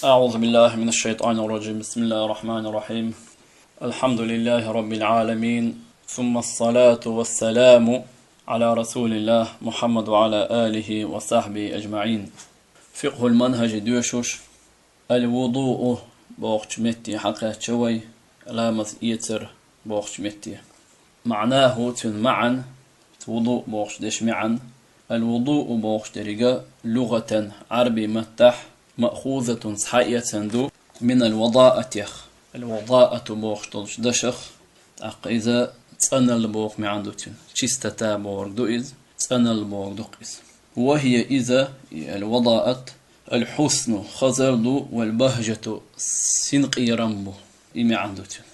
أعوذ بالله من الشيطان الرجيم. بسم الله الرحمن الرحيم. الحمد لله رب العالمين، ثم الصلاة والسلام على رسول الله محمد وعلى آله وصحبه أجمعين. فقه المنهج دوشوش. الوضوء بوخش متي حقا شوي لامز يتر بوخش متي. معناه تن معا وضوء بوخش دش معا. الوضوء بوخش درجة لغة عربي متح مأخوذة صحية دو من الوضاءة. الوضاءة بوخش دلش دشخ إذا تسأنا البوخ معندوتين شستتا بوغ دو إذ تسأنا البوغ دوقيز، وهي إذا الوضاءة الحسن خزردو والبهجة سنقي رمبو إمي عندوتين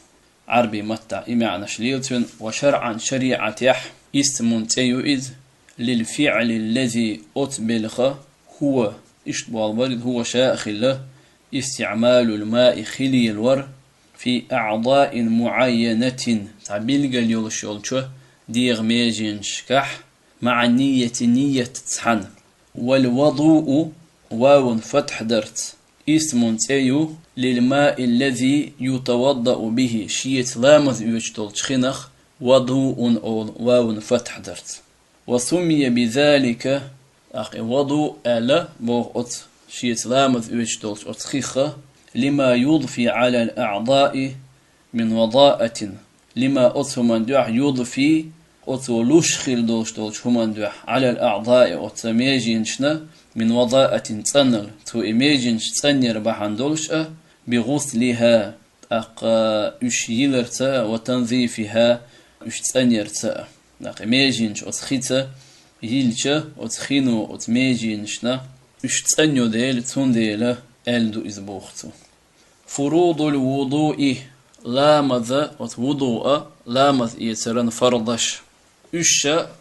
عربي متع إمي عنشليوتين. وشرعا شريعة يح اسم تيو إذ للفعل الذي أتبلخ هو اشتبال الورد هو شاخل له استعمال الماء خلي الور في أعضاء معينة تعبيلق اليولشولشو ديغ ميجين شكح مع نية تسحن. والوضوء واو فتح درت اسم تيو للماء الذي يتوضأ به شيت لامز يوجتول شخنخ وضوء أو واو فتح درت. وسمي بذلك وضوء ألا بوغ أت شيت لامز يوجتول أتخيخة لما يضفي على الأعضاء من وضاءة. لما أتهمن دوح يضفي أتولوش خيل دوش همان دوح على الأعضاء أتميجينشنا من وضاءة تنل تو إميجينش تنير بحندولش بغسلها أشيلرتا وتنظيفها تنيرتا. إميجينش أتخيتا يلشا أتخينو أتميجينشنا تنيو ديل تون ديل ألدو إزبوختو. فروض الوضوء لامذ وضوء لامذ يترن فرضش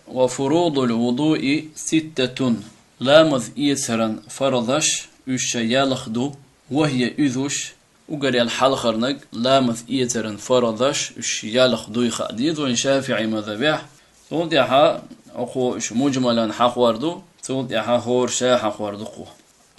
وفروض الوضوء 6 لامذ يترن فرضش يالخدو وهي إذوش وقري الحلخرنق لامذ يترن فرضش يالخدو يخديد وإن شافعي مذبح توديها أخو مجملا حخوردو توديها هور شا حخوردو خو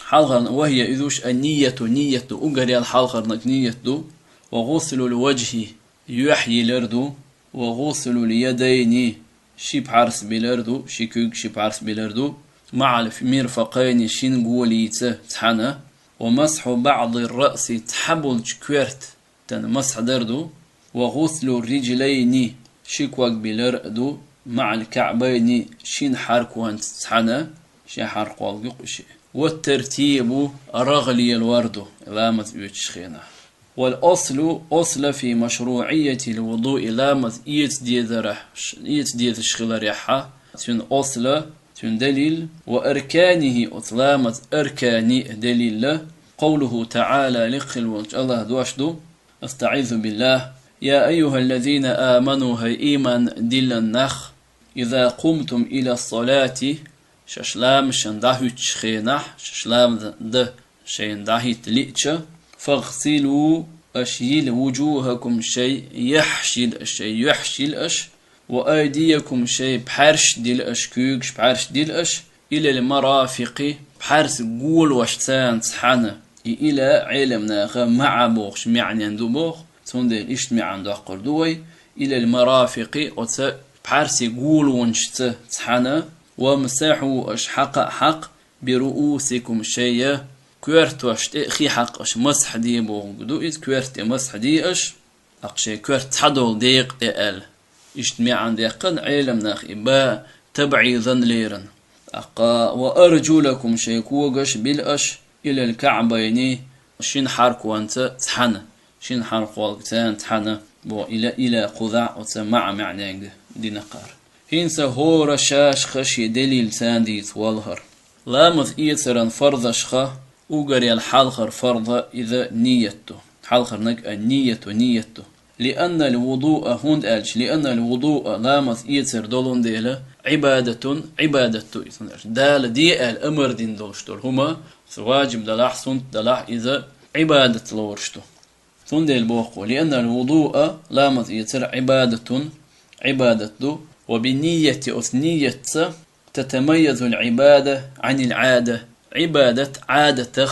حلخرن وهي إذوش النية نية وقري الحلخرنق نية دو. وغسل الوجه يحيي لردو. وغسل اليدين شيب حارس بلردو شيكوك شيب حارس بلردو مع المرفقين شين قوليت تحنا. ومسح بعض الرأس تحبل كويرت تن مسح دردو. وغسل الرجلين شيكوك بلردو مع الكعبين شين حركوان تحنا شين حركوان قشي. والترتيب رغلي الوردو لامت يتشخينا. والأصل أصل في مشروعية الوضوء لامز يتديد الشغل ريحة تن أصل تن دليل. وأركانه أطلامت أركاني دليل قوله تعالى لقل الله دواشدو استعيذ بالله يا أيها الذين آمنوا هي إيمان دل النخ إذا قمتم إلى الصلاة ششلام شنداهي تشخينح ششلام ده شنداهي تليتش فاغسلوا أشيل وجوهكم شيء يحشل الشيء يحشل أش وأيديكم شيء بحرش ديل أش كوكش بحرش ديل أش إلى المرافق بحرس قول واشتان تحنا إلى علمنا مع بوخش معني عندو بوخ تندل إشتمع عندو أقر دوي إلى المرافق بحرس قول وانشت تحنا. ومساحوا أش حق برؤوسكم شيء كويرت واش خي حق اش مسح دي بوغدو إذ كويرت مسح دي اش اقشي كويرت حدول ديق ال اجتماع عند يقن علم ناخ با تبعي ذن ليرن وارجلكم شي كوغش بالاش الى الكعبين شين حرك وانت تحنا شين حرك والتان تحنا بو الى قذع وتسمع معنى دي نقار هينسا هور شاش خشي دليل سانديت والهر لامذ ايترن فرضشخه وقري الحلخر فرض إذا نيته حلخر نك نيته لأن الوضوء هند ألش لأن الوضوء لامث يتر دولون ديلا عبادة دال دي الأمر دين دولشتول هما واجب دلاح سنت دلاح إذا عبادة لورشتو سندل بوقو لأن الوضوء لامث يتر عبادة وبنية أثنية تتميز العبادة عن العادة. عبادة عادة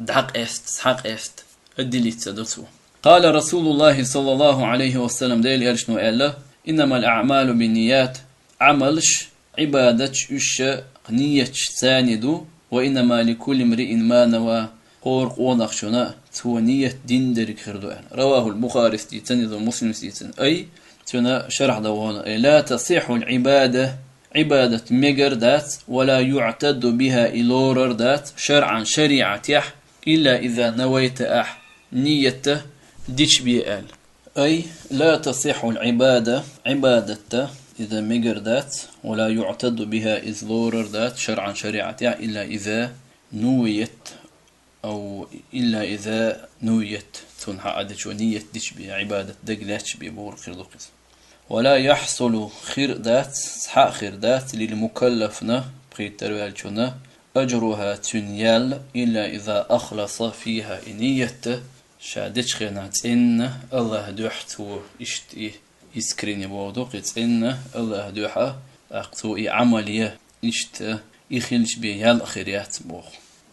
دحق است حق است الدليت دوتو قال رسول الله صلى الله عليه وسلم ديل يرشنو إلا إنما الأعمال بالنيات عملش عبادتش إش نيتش ساندو وإنما لكل امرئ ما نوى قورق ونخشنا تو نية دين درك خردو رواه البخاري ستيتن ومسلم ستيتن أي تنا شرح دوانا لا تصح العبادة عبادة مجر دات ولا يعتد بها إلورر دات شرعا شريعة يح إلا إذا نويت نيته ديش بيال أي لا تصح العبادة عبادة إذا مجر دات ولا يعتد بها إزلورر دات شرعا شريعة يح إلا إذا نويت أو إلا إذا نويت تنحى عدش ونية ديش بي عبادة دقلاتش بي بور خيردوكس ولا يحصل خير دات حق خير دات للمكلفنا بقيت تروالشنا أجرها تنيال إلا إذا أخلص فيها نية شادش خينات إن الله دوحتو إشتي يسكريني بودوق إن الله دوحة أقتو عملية إشت يخلش بيال خيريات بوخ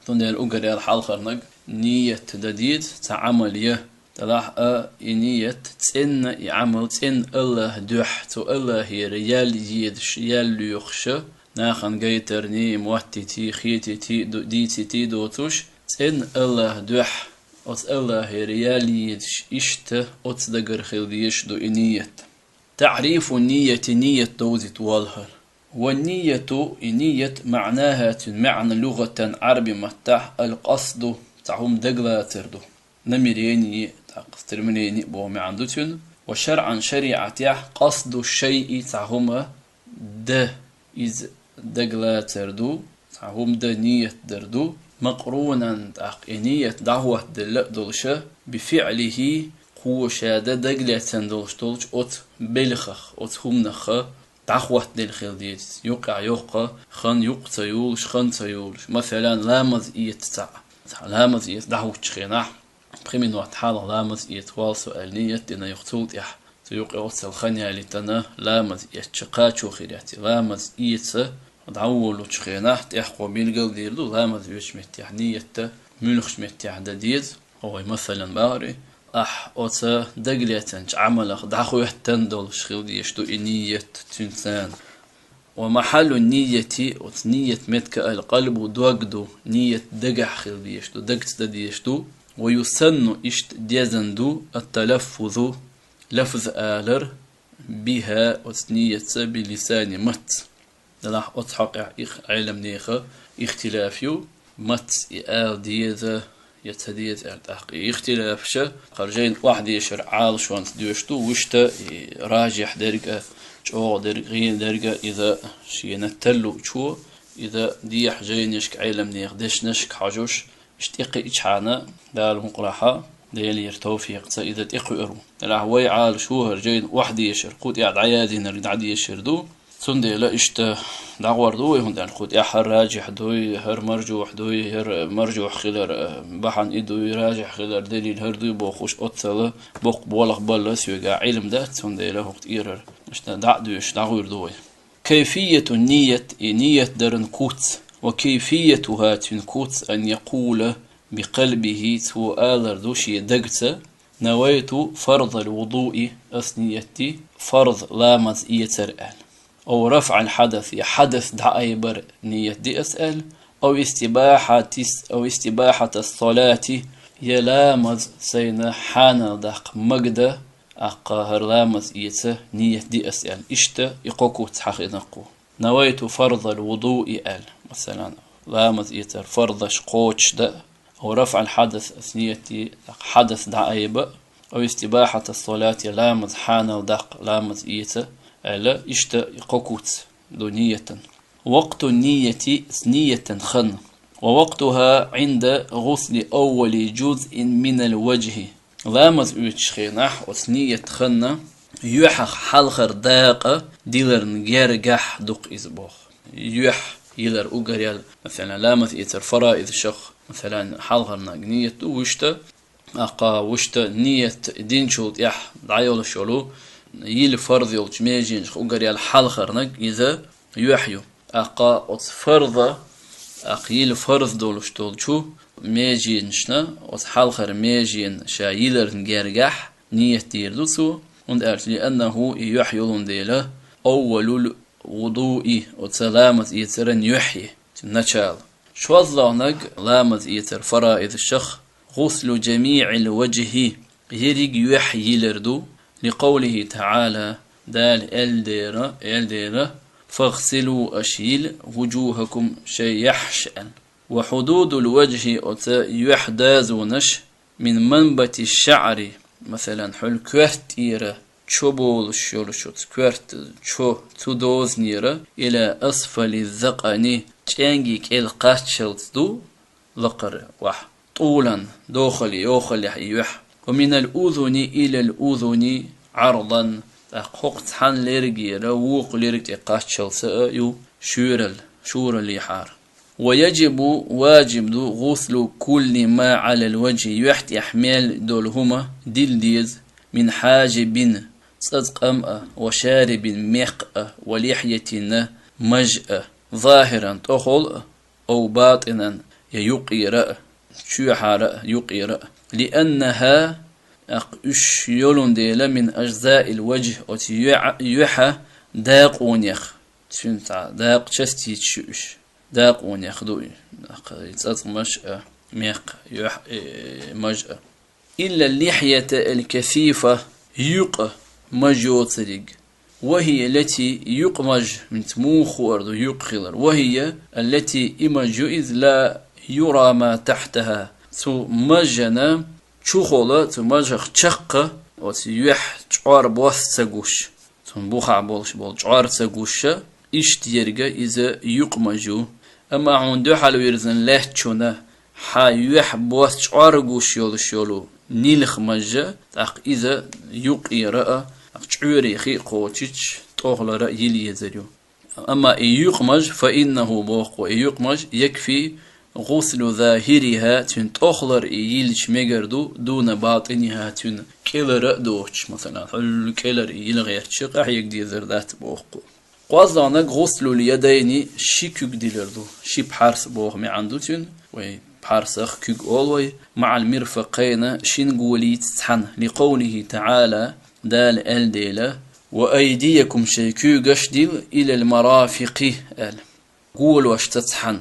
تندل أجر الحلقة نية تديد تعملية تلاح نية تن يعمل تن الله دوحتو الله يريال يدش يال يخش ناخن جيترني موتتي خيتتي ديتتي دوتوش تن الله دوح أت الله يريال يدش إشت أت دقر خليش دو نية تعريف النية نية دوزت والهر والنية نية معناها معنى لغة عربي متاح القصد تعهم دقلا تردو نمريني ترمنيني بو معندوتن وشرعا شريعة قصد الشيء تعهم ده إز دقلا تردو تعهم ده نية دردو مقرونا نية دعوة دلشة بفعله قوشا ده دقلا تندلش أت بلخخ أت همنخ دعوة دلخل ديت يوقع خن يقتيولش خن تيولش مثلا لامز إيت لامز إيت دعوة شخيناح بخمين وقت حالة لامز إيت والسو النية دينا يقتول إح تيوقع وصل خنيا لتنا لامز إيت شقاتشو خيرياتي لامز إيت دعوة شخيناح تيحقو بيلقل ديردو لامز إيت متيح نية ملخش متيح ديد هو مثلا باري أوتا دقليتنج عملخ دعخو يحتندل شخيل ديشتو نية تنسان ومحل النية نية متك القلب دوغدو نية دقح خيل ديشتو دقت ديشتو ويسن إشت ديزندو التلفظ لفظ آلر بها نية بلسان مت دلاح أتحق علم نيخة اختلافيو مت آل ديزة يتهديت التحقيق اختلاف شا خرجين واحد يشر عال شوان دوشتو وشتا راجح درجة شو درجين درجة إذا شي نتلو شو إذا دي حجين يشك علم نيخدش نشك حجوش اشتقي إجحانا دال مقرحة ديال يرتوفيق إذا تقرأوا العوي عال شو هرجين واحد يشر قود يعد عيادي نرد عدي يشر دو سندي لا إشت دعوار دوي هون دان خود يحر راجح دوي هر مرجوح دوي هر مرجوح خلر بحن إدوي راجح خلر دليل هر دوي بوخوش أتصل بوق بولخ بلس يقع علم ده سندي لا وقت إيرر إشت دعوش دعوار دوي كيفية النية نية درن كوت وكيفيتها تنكوت أن يقول بقلبه سؤال دوشي دقت نويت فرض الوضوء أثنيتي فرض لامز إيترآل أو رفع الحدث حدث دعايبر نية دي أسأل أو استباحة الصلاة يلامز سين حانا دق مجد أقاهر لامز إيته نية دي أسأل إشت يقوكو تحقينقو نويت فرض الوضوء آل مثلا لامز إيتر فرض شقوش دا أو رفع الحدث أثنيتي حدث دعايبر أو استباحة الصلاة يلامز حانا دق لامز إيته ألا إشت يقوكوت دو نية وقت النية نية خن ووقتها عند غسل أول جزء من الوجه لامز يتشخينح وسنية خن يحق حلخر داقة ديلر نجرجح دق إزبوخ يح يلر أجريال مثلا لامز يتر فرائض شخ مثلا حلخر نية وشت أقا وشت نية دين شولت يح دعيول شولو يل فرض يلج ميجين أجريال حلخر نج إذا يحيو أقا فرض أقيل فرض دولش دولشو ميجين شنا وتحالخر ميجين شايلر نجرجح نية ديردوسو وندأرت لأنه يحيلون ديله أول الوضوء وسلامة يترن يحيي تنشال شو الله لامة يتر فرائض الشخ غسل جميع الوجه يريق يحيي لردو لقوله تعالى دال الديرة فاغسلوا أشيل وجوهكم شيحشأن وحدود الوجه يحدازونش من منبت الشعر مثلا حل كوهتيرة تشوبول الشولشوت كوهت تشو تدوز نيرة إلى أسفل الذقن تشانجي كيل قاتشلت دو لقر وح طولا دوخلي يوخلي يح ومن الأذن إلى الأذن عرضا حقت حن لرجيرة ووق لرجي قاتشلت يو شور الليحار ويجب واجب دو غسل كل ما على الوجه يحت يحمل دولهما ديز من حاجب صدق أمأ وشارب مقأ ولحية مجأ ظاهرا تخل أو باطنا يقير شوحار يقير لأنها يولون ديلا من أجزاء الوجه يحى داق ونيخ داق شستي تشوش داق ونيخدوي يتأطمش ميق مجأ إلا اللحية الكثيفة يق مجوترق وهي التي يقمج من تموخ ورد يقخلر وهي التي إمجو إذ لا يرى ما تحتها تو مجنا تشوخولا تو مجخ تشق وتيوح جوار بوث تسقوش تنبوخع بولش بول جوار تسقوش إشتيرغا إذا يقمجو أما عنده حلو يرزن له تشونا حيوح بوث جوار قوش يولو نيلخ مجا تاق إذا يقيرأ تعوري خي قوتش طوغل رأي يزريو أما يقمج فإنه بوق ويقمج يكفي غسل ظاهرها تن تخلر يلش مجردو دون باطنها تن كيلر دوش مثلا حل كيلر يلغيرش قاح يقدي زردات بوقو قوازانا غسل اليدين شيكوك ديلردو شي بحارس بوغ مي عندو تن وي بحارسخ كوك أولوي مع المرفقين شين قولي تتحن لقوله تعالى دال الديلة وأيديكم شيكو قشدل إلى المرافق ال قول واش تتحن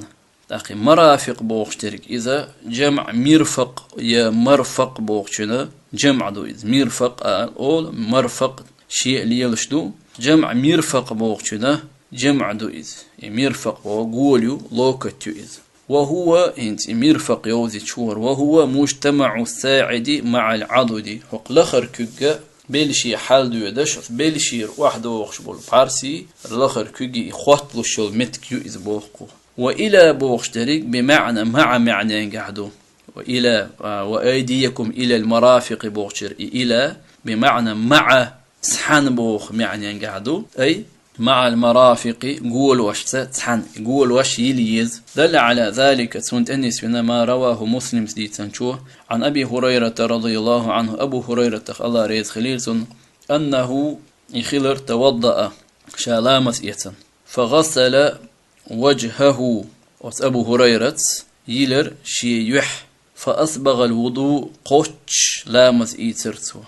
تاقي مرافق بوغشترك إذا جمع مرفق يا مرفق بوغشنا جمع دو إذ مرفق أول مرفق شيء ليلشدو جمع مرفق بوغشنا جمع دو إذ مرفق وقوليو لوكتو إذ وهو انت مرفق يوزي تشور وهو مجتمع الساعد مع العضد حق لخر كوكا بلشي حال دو يدش بلشي واحد وخش بول بارسي لخر كوكي خوات لشول متكيو إذ بوغكو وإلى بوغشترك بمعنى مع معنى قعدو وإلى وأيديكم إلى المرافق بوغشر إلى بمعنى مع سحن بوغ معنى قعدو أي مع المرافق قول واش تحن قول واش يليز دل على ذلك تنت أنس ما رواه مسلم سدي تنشوه عن أبي هريرة رضي الله عنه أبو هريرة الله ريز خليلسون أنه يخلر توضأ شالامس يتن فغسل وجهه أبو هريرة يلر شي يح فأسبغ الوضوء قوش لامس إيترتو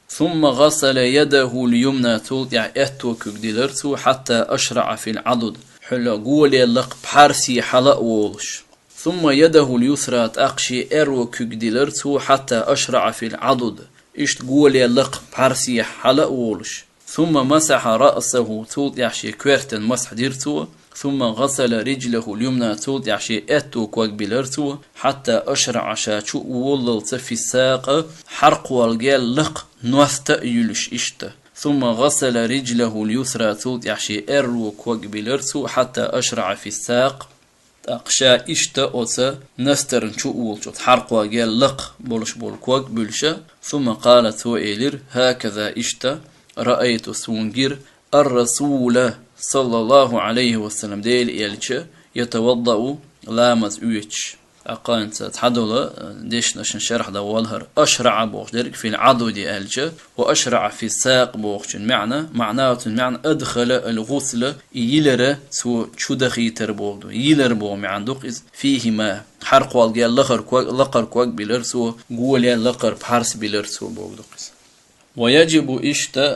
ثم غسل يده اليمنى تولع اتوك ديلرتو حتى أشرع في العضد حلا قولي لق بحارسي حلق وولش ثم يده اليسرى تأقشي اروك ديلرتو حتى أشرع في العضد إشت قولي لق بحارسي حلق وولش ثم مسح رأسه تولع شي كويرتن مسح ديرتو ثم غسل رجله اليمنى تولع شي اتوك وقبلرتو حتى أشرع شاشو ووللت في الساق حرق والقال لق نوثت يلش إشتا ثم غسل رجله اليسرى تولع شي اروك وقبلرتو حتى أشرع في الساق أقشا إشتا أوتا نسترن شو وولشوت حرق والقال لق بولش بولك وقبلشا ثم قالت وإيلر هكذا إشتا رأيت سونجر الرسول صلى الله عليه وسلم ديل إلتش يتوضأ لامز أويتش أقانت تحدل ديش نشن شرح دولهر أشرع بوخدرك في العضد ألجة وأشرع في الساق بوخشن معناه أدخل الغسل يلر سو شدخي تربوغدو يلر بو معندوق إذ فيهما حرق والجيال لقر كوك بلر سو قول لقر بحرس بلر سو بوغدوقس. ويجب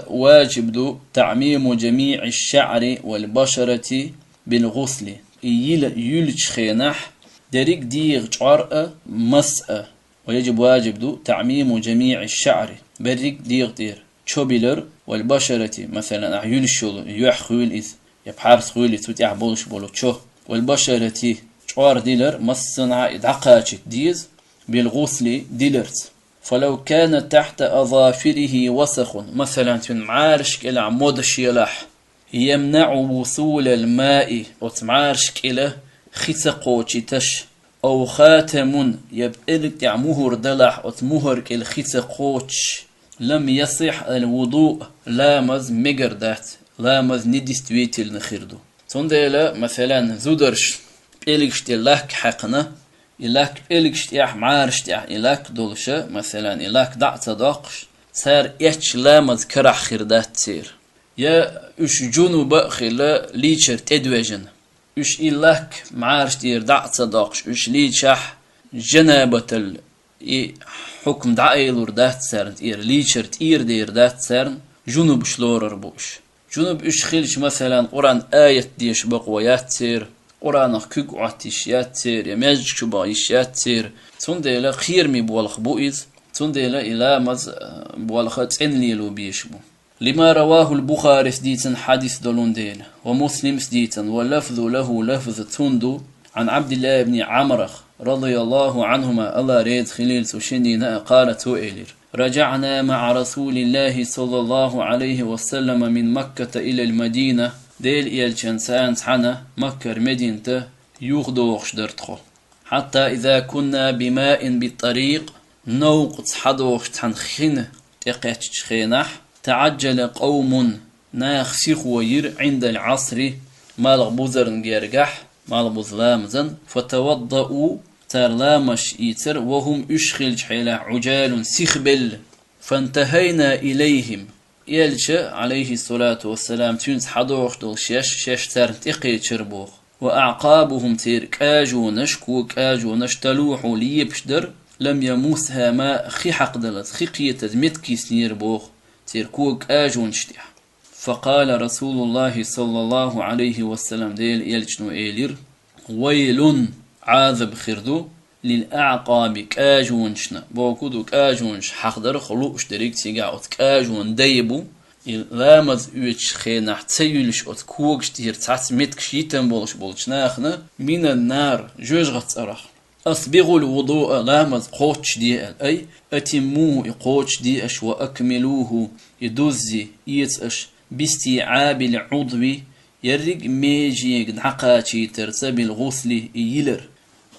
واجب دو تعميم جميع الشعر والبشرة بالغسل يلج خينح دريك ديغ جارأة مسأة. ويجب واجب دو تعميم جميع الشعر بريك ديغ دير شوبيلر والبشرة مثلا يلشول يحخول إذ يبحارس خولي توت يعبولش بولو تشو والبشرة جار ديلر مسنا إدعقاتش ديز بالغسل ديلرت. فلو كان تحت أظافره وسخ مثلا تنعارش كلا عمود يلاح يمنع وصول الماء وتمعارش كلا خيسقوشي تش أو خاتم يبقلك مهر دلح وتمهر كل خيسقوش لم يصح الوضوء لامز مجردات لامز ندستويتل نخيردو تندلا مثلا زودرش بقلكش تلاك حقنا إلاك بقلكش تيح معارش تيح إلاك دولشة مثلا إلاك دعت داقش صار إيش لامز كرح خيردات تير يا إش جنوب خلا ليشر تدوجن إش إلاك معارش تير دعت داقش إش ليشح جنابة حكم دعايلور دات سرن إير ليشر تير دير دات سرن جنوب شلورر بوش جنوب إش خيلش مثلا قرآن آية ديش بقويات تير قرآن كوك عتيشيات تير يماجك شبايشيات تير تندلا خير مي بوالخ بوئز تندلا إلى مز بوالخات إنليلو بيشبو. لما رواه البخاري ديتن حديث دولون ديل ومسلم ديتن واللفظ له لفظ تندو عن عبد الله بن عمرخ رضي الله عنهما الله ريد خليل سوشندينا قالت إلير رجعنا مع رسول الله صلى الله عليه وسلم من مكة إلى المدينة ديل إيلشان سانس حنا مكة مدينة يغدوخش درتخو حتى إذا كنا بماء بالطريق نوقت حدوخش تنخين تقاتش خينح تعجل قوم ناخسيخ وير عند العصر مالغ بوزرن جيرجح مالغ بوزلامزن فتوضأوا ترلامش إيتر وهم أشخل حيلا عجال سيخبل فانتهينا إليهم يلشا عليه الصلاة والسلام تونس حدوخ دول شش ترن تقي تشربوخ وأعقابهم تير كاجو نشكو كاجو نشتلوح ليبشدر لم يموسها ماء خي حق دلت خي قيتد متكي سنير بوخ تير كوك آجو نشتح. فقال رسول الله صلى الله عليه وسلم ديل يلشنو إيلير ويل عاذب خردو للأعقاب كاجونشنا بوكودو كاجونش حقدر خلوش دريك تيقاوت كاجون ديبو لامز اوش خينح تسيولش اوت كوكش تير تحت متكش يتن بولش ناخنا من النار جوجغت أرخ أصبغوا الوضوء لامز قوتش دي أي أتموه قوتش دي أش وأكملوه يدوزي يتأش باستيعاب العضو يرق ميجيك دعقاتي ترتب الغسل يلر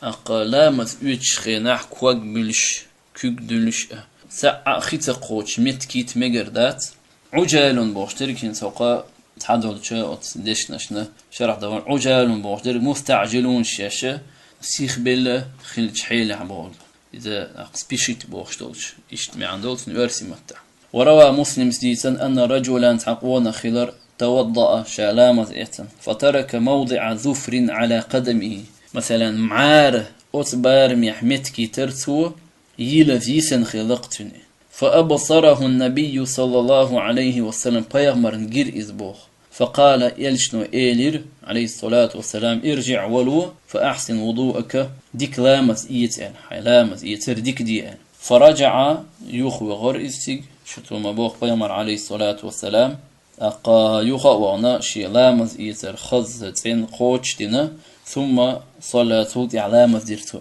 أقلامت اوش خينح كوك بلش كوك دلش ساعة خيطة قوتش متكيت مجردات عجال بوشتركين سوقا تحدث شاءت ديش نشنا شرح دوان عجال بوشترك مستعجلون شاشة سيخ بلا خلج حيل عبول إذا سبيشيت بوشتولش اجتماع عندولت نورسي متع. وروى مسلم سديسا أن رجلا تقوون خلر توضأ شالامة إيتن فترك موضع ظفر على قدمه مثلا معار أتبار محمتكي ترتو يلذيسن خلقتني فأبصره النبي صلى الله عليه وسلم بيغمر نجير إزبوخ فقال يلشنو إيلير عليه الصلاة والسلام ارجع ولو فأحسن وضوءك ديك لامز إيتان حلامز إيتر ديك ديان فرجع يخوي غر إستيق شتو مبوخ بيغمر عليه الصلاة والسلام أقا يخوى شي لامز إيتر خزتين قوش دينا ثم صلى توتي علامز ديرتو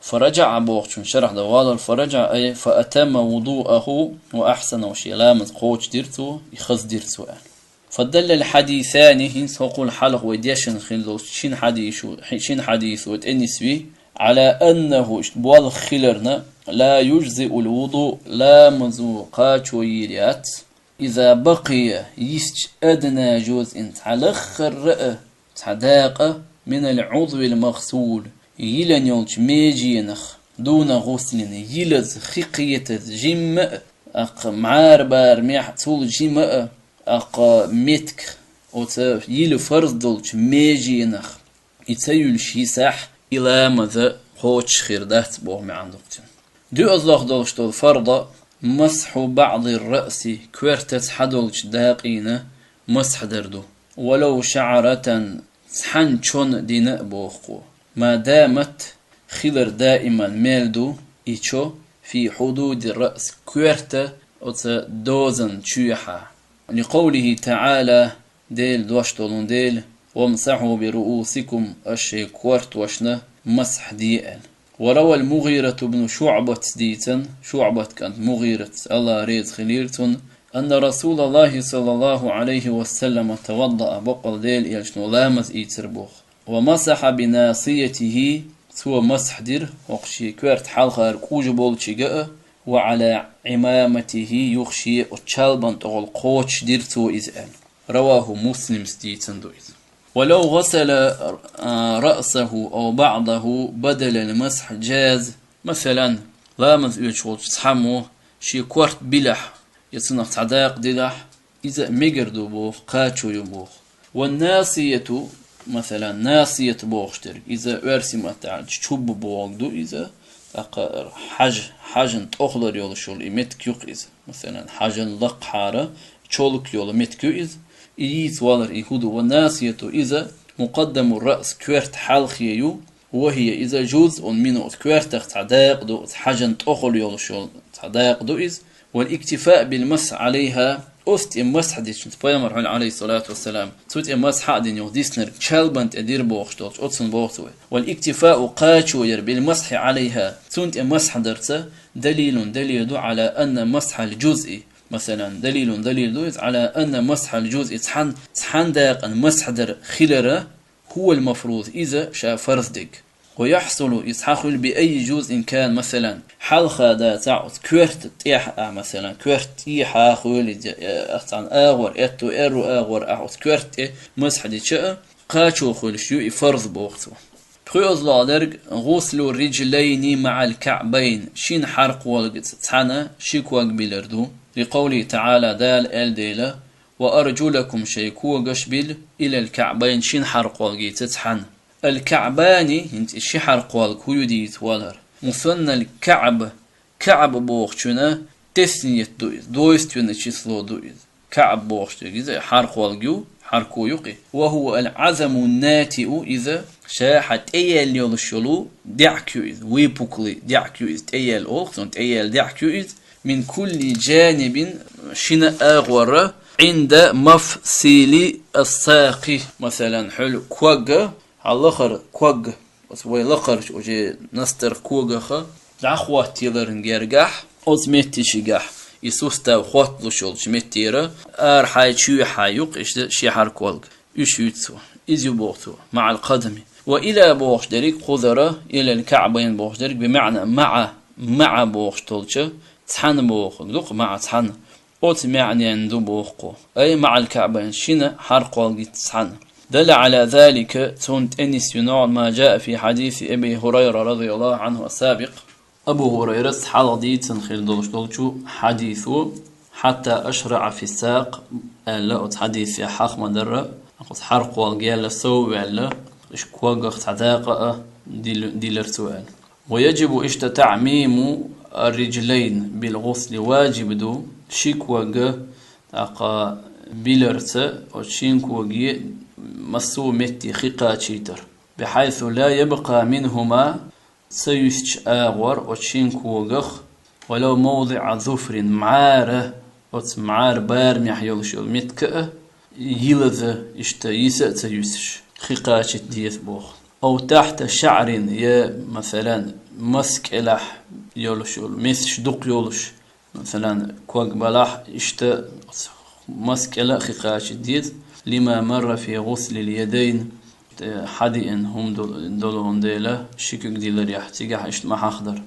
فرجع بوقت شرح دوال فرجع أي فأتم وضوءه وأحسن وشي لامز قوش ديرتو يخز ديرتو فدل الحديثان هين سوق الحلق وديشن خلو شين حديث وتأنسوي على أنه بوال خلرنا لا يجزئ الوضوء لا مزوقات ويريات إذا بقي يسج أدنى جزء تلخر رأى تداقة من العضو المغسول يلن يولش ميجينخ دون غسل يلز خقية جيم أق معار بار ميح تول جيم أق متك أوت يل فرض دولش ميجينخ يتسيل شيسح إلى ماذا خوش خير دات بوه ما عندكتن دو أزلق دولش دول فرض مسح بعض الرأس كورتت حدولش داقينة مسح دردو ولو شعرة سحن چون دينا بوخو ما دامت خلر دائما ميلدو إيشو في حدود الرأس كورتا أوت دوزن تشيحا لقوله تعالى ديل دوشتولون ديل وامسحوا برؤوسكم أشي كورت وشنا مسح ديئل وروى المغيرة بن شعبة ديتن شعبة كانت مغيرة الله ريز خليلتن أن رسول الله صلى الله عليه وسلم توضأ بقل ديل يلشنو لامز إيتربوخ ومسح بناصيته سوى مسح دير وقشي كورت حلقة كوج بولشي وعلى عمامته يخشي وتشالبان تغل قوش دير سوى إزال رواه مسلم ستيتن دويز ولو غسل رأسه أو بعضه بدل المسح جاز مثلا لامز إيشول تسحمو شي كورت بلح يتصنف تعداق دلح إذا ميقردو بوخ قاتشو يبوخ والناسية مثلا ناسية بوخشتر إذا أرسمت تشوب بوغدو إذا حاجن تأخلر يولو شول إمتك يقيز مثلا حاجن لق حارة شولك يولو متك يقيز إيز والر إيهودو والناسية إذا مقدم الرأس كورت حالخيو وهي إذا جزء منه كورت تعداق دو حاجن تأخل يولو شول تعداق دو إذ والاكتفاء بالمسح عليها أست مسح ديش بيامر عليه الصلاة والسلام توت مسح دين يوديسنر شالبنت أدير بوخشتوش أتصن بوخشتوه والاكتفاء قاتشوير بالمسح عليها تونت مسح درسه دليل على أن مسح الجزء مثلا دليل على أن مسح الجزء تحن داق مسح در خلره هو المفروض إذا شاء فرض ديك ويحصل إسحاقل بأي جزء كان مثلا حلقة دا تعود كورت تيحا مثلا كورت تيحا خولي أختان آغور إتو إرو آغور أحوت كورت مسح دي شاء قاتشو خول شيوء فرض بوقتو بخيوز الله درق غسل الرجلين مع الكعبين شين حرق والقت تحنا شيكواق بلردو لقوله تعالى دال ديلا وأرجلكم شيكوا قشبل إلى الكعبين شين حرق والقت تحنا الكعباني انت الشحر قوال كيوديت والر مثنى الكعب كعب بوخشنا تسنية دويس تيونا تشيسلو دويس كعب بوخش إذا حرق والجو حركو يقي وهو العزم الناتئ إذا شاحت أيال يولشلو دعكو إذ ويبوكلي دعكو إذ أيال أوخسون أيال دعكو إذ من كل جانب شنا أغور عند مفصيل الساق مثلا حلو كوغ على كوغ وسوي لخر وجي نستر كوغخ دعخوات تيلرن جرجح أزمتشجح يسوستا خوات لشول شمتيرة حاي شو حايق إيش شي حركولج يشوتسو إزيبوتو مع القدم وإلى بوخش دريك خضرة إلى الكعبين بوخش دريك بمعنى مع بوخش تولشة تحن بوخ دوق مع تحن أوت معني عندو بوخو أي مع الكعبين شنا حركولج تحن دل على ذلك تونت أنس ينوع ما جاء في حديث أبي هريرة رضي الله عنه السابق أبو هريرة حال ديت خيل دولشو حديثه حتى أشرع في الساق لا حديث يا حق مدرة أقص حرق والجيل سو ولا إيش كوجخ تعتاق ديلر سؤال ويجب تعميم الرجلين بالغسل واجب دو شيكوجا أقا بيلرت أو شينكوجي مسو متي خيقا تشيتر بحيث لا يبقى منهما سيسج آغور وشينكوغخ ولو موضع ظفر معاره معار بار محيولش المتكأ يلذ اشتيسة تيسش خيقاش ديث بوخ أو تحت شعر يا مثلا مسك إلح يولش المسش دق يولش مثلا كوغ بلاح اشت مسك إلح خيقاش ديث لما مر في غسل اليدين حديئن هم دولون ديلا شكك ديلر يحتيجح اشتمح أخضر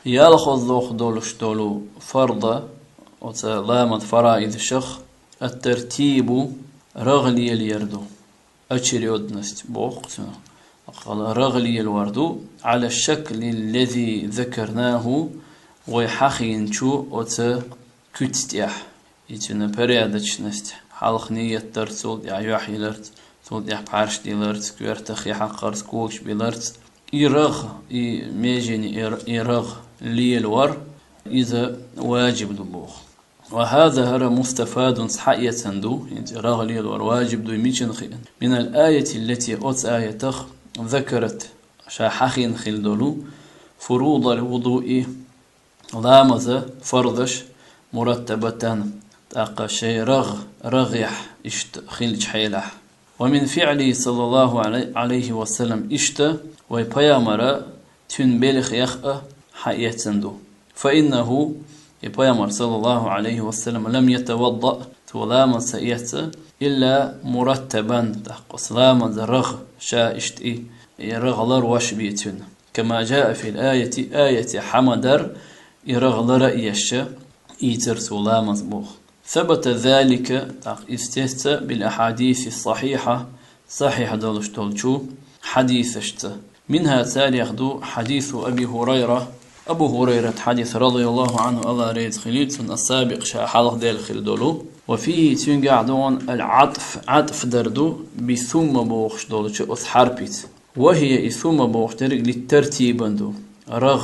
يالخذ ذوخ دولش دولو فرضة وتلامد فرائض الشخ الترتيب رغلي اليردو أشري أدنست بوخ رغلي الوردو على الشكل الذي ذكرناه ويحخين شو أوت كتستيح يتنا بريادش نست حلق نية ترسول يحيي لرت تود يحبارش دي لرت كويرتخ يحقرت كوكش بلرت يرغ ميجين يرغ لي الور إذا واجب دبوخ وهذا هر مستفاد صحية سندو رغ لي الور واجب دو ميشن خيان من الآية التي أوت آية تخ ذكرت شاحخين خلدولو فروض الوضوء لامز فرضش مرتبة تاقى شي رغيح اشت خلج حيلح ومن فعله صلى الله عليه وسلم اشت ويبيامر تنبلخ يخأ حياة سندو فإنه يبيامر صلى الله عليه وسلم لم يتوضأ تولام سيئت إلا مرتبا تاقى سلام رغ شا اشتئي يرغلر وشبيتن كما جاء في الآية آية حمدر يرغلر إيش إيتر سلام زبوخ ثبت ذلك استيست بالأحاديث الصحيحة صحيح دولش دولشو حديثشت منها تاريخ دو حديث أبي هريرة أبو هريرة حديث رضي الله عنه الله ريد خليل سن السابق شا حلق ديل خلدولو وفيه تنقعدون عطف دردو بثم بوخش دولش أثحربيت وهي ثم بوخش درق للترتيب اندو رغ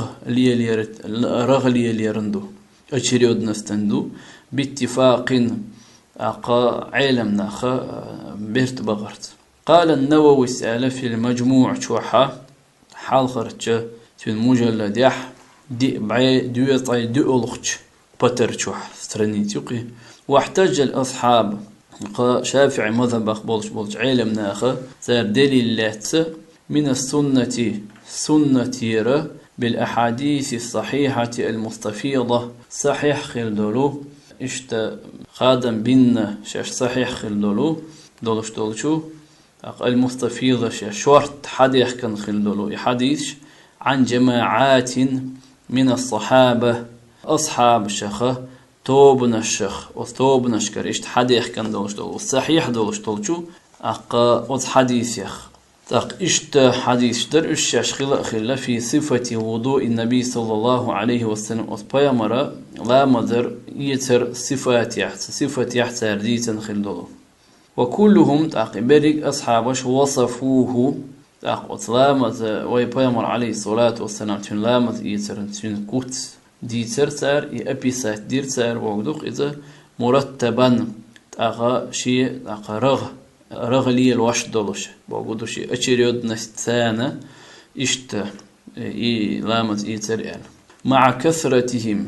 ليليرندو أشريود نستندو باتفاق علم ناخ بيرت بغرت قال النووي سأل في المجموع شوحة حال خرج في المجلد يح دي بعي دي ألخش بتر شوح سترني تيقي واحتج الأصحاب شافعي مذهب بولش علم ناخ صار دليلات من السنة سنة بالأحاديث الصحيحة المستفيضة صحيح خلدولو اشت خادم بينا شاش صحيح خلدولو دولش دولشو المستفيضة شاش شورت حديث كان خلدولو حديث عن جماعات من الصحابة أصحاب الشيخ توبنا الشيخ وتوبنا الشكر اشت حديث كان دولش دولو صحيح دولش دولشو أص حديث يخ اشت حديث در الشاش خلا في صفة وضوء النبي صلى الله عليه وسلم أصبايا مرة لا مدر يتر صفات يحتر ديتا خلدولو وكلهم بريق أصحابش وصفوه أطلامت ويبايمر عليه الصلاة والسلام تن لامت يتر تن كوت ديتر تار يأبيسات دير تار وقدوق إذا مرتبا شيء رغلي الوش دولش بقولو شيء أشريود نستانة اشت لامت يتر يعني مع كثرتهم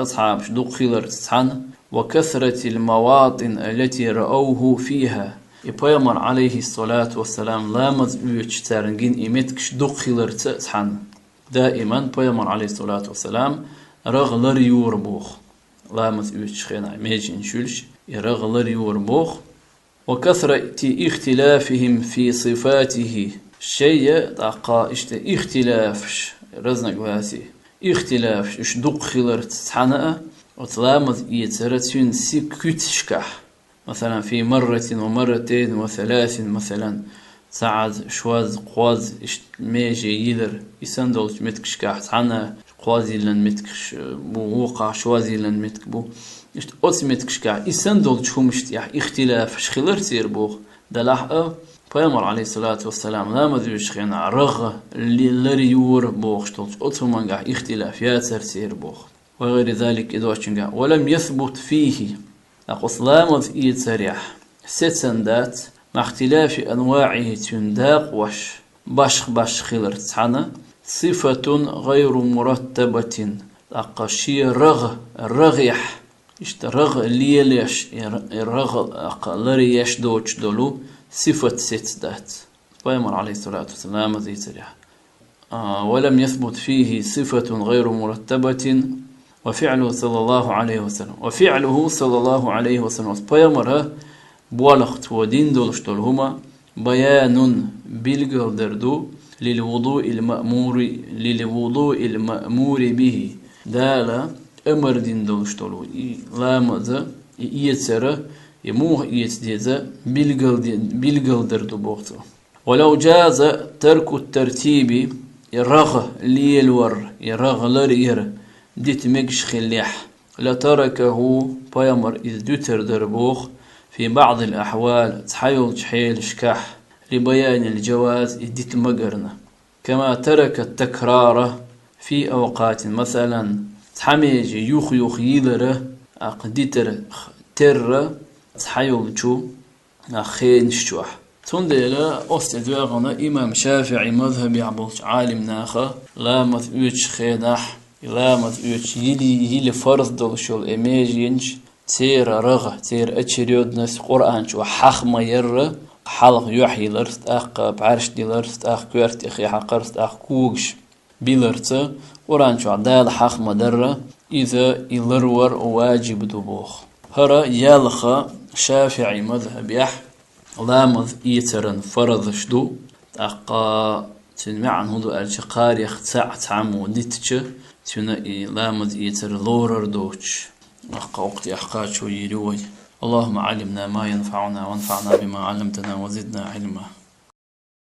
أصحاب شدوق خلر تسحن وكثرة المواطن التي رأوه فيها يبيمر عليه الصلاة والسلام لامت يترنجين إيمتك شدوق خلر تسحن دائما بيمر عليه الصلاة والسلام رغلر يوربوخ لامت يتشخينا ميجين شلش يرغلر يوربوخ وكثرة اختلافهم في صفاته شيء دقا اختلافش رزنك واسي اختلاف اشدق خلر تسحنأ وتلامز يترتين سكتشكح مثلا في مرة ومرتين وثلاث مثلا سعد شواز قواز ميجي يدر يسندل متكشكح تحنا قوازي لن متكش بو وقع شوازي لن متكبو متكشكح يسندل شو مشتيح اختلاف شخلر سير بوخ دلح بيامر عليه الصلاة والسلام لا مذيوش خينا رغ اللي يور بوخ شتولش أتمنى اختلاف ياسر سير بوخ وغير ذلك إذا ولم يثبت فيه أقص لامذ إيد سريح ست سندات مع اختلاف أنواعه تنداق وش باش خلر تحنا صفة غير مرتبة أقشي رغيح رغ ليش رغ لريش دوش دولو صفة ست دات بيامر عليه الصلاة والسلام ذي سريح ولم يثبت فيه صفة غير مرتبة وفعله صلى الله عليه وسلم بيامر بوالخت ودين دولشتول هما بيان بالقدردو للوضوء المأمور به دالا أمر دين دولشتولو لا ماذا يتسر يموه يتديز بالقدردو بوقته ولو جاز ترك الترتيب يرغ ليلور يرغ لرير ديت مجش خليح لتركه بيمر إذ دوتر دربوخ في بعض الأحوال تحيل شحيل شكاح لبيان الجواز إذ ديت مقرنا كما ترك التكرار في أوقات مثلا تحميج يوخ يدره أقديتر تر تحيل شو أخين شوح تندلا أستدواغنا إمام شافعي مذهبي عبوش عالم ناخا لا مثوش خيدح لا مثوش يلي فرض دلشو الإيماجينش تير رغ تير أتشريود نفس قرآن شو حخ ما ير حلق يحيي لرست أخ بعرش دي لرست أخ كوارت أخي حقرست أخ كوغش بيلرت قرآن شو عدال حخ ما در إذا يلرور واجب دبوخ هرا يالخا شافعي مذهب يح لامذ إيترن فرض شدو أقا تنمع عن هدو الجقار يختع تعمو ديتش تنا لامذ إيتر لورر دوتش أقا وقت أحقاتشو يروي اللهم علمنا ما ينفعنا وانفعنا بما علمتنا وزدنا علما.